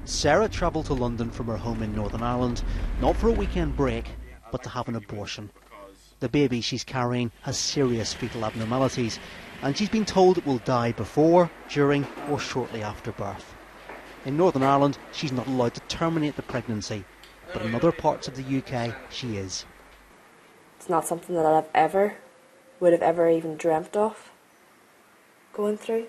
Sarah travelled to London from her home in Northern Ireland, not for a weekend break, but to have an abortion. The baby she's carrying has serious fetal abnormalities, and she's been told it will die before, during or shortly after birth. In Northern Ireland, she's not allowed to terminate the pregnancy, but in other parts of the UK, she is. It's not something that I would have ever even dreamt of going through.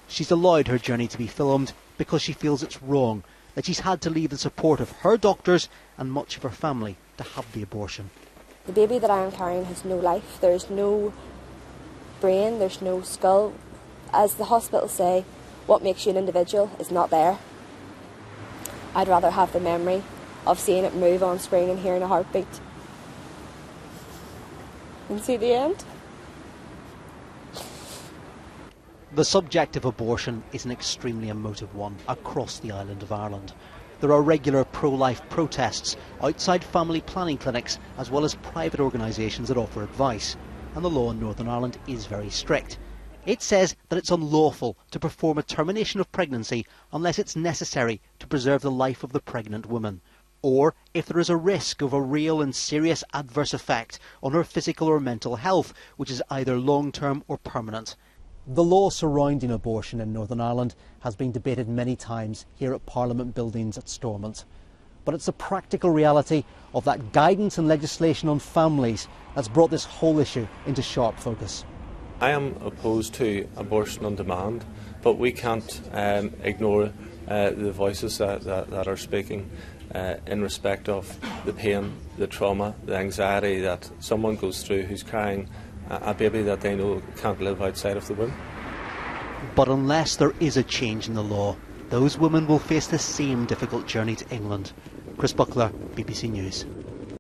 She's allowed her journey to be filmed because she feels it's wrong that she's had to leave the support of her doctors and much of her family to have the abortion. The baby that I am carrying has no life. There's no brain, there's no skull. As the hospital say, what makes you an individual is not there. I'd rather have the memory of seeing it move on screen and hearing a heartbeat than see the end. The subject of abortion is an extremely emotive one across the island of Ireland. There are regular pro-life protests outside family planning clinics as well as private organisations that offer advice. And the law in Northern Ireland is very strict. It says that it's unlawful to perform a termination of pregnancy unless it's necessary to preserve the life of the pregnant woman, or if there is a risk of a real and serious adverse effect on her physical or mental health, which is either long-term or permanent. The law surrounding abortion in Northern Ireland has been debated many times here at Parliament buildings at Stormont. But it's the practical reality of that guidance and legislation on families that's brought this whole issue into sharp focus. I am opposed to abortion on demand, but we can't ignore the voices that are speaking in respect of the pain, the trauma, the anxiety that someone goes through who's carrying a baby that they know can't live outside of the womb. But unless there is a change in the law, those women will face the same difficult journey to England. Chris Buckler, BBC News.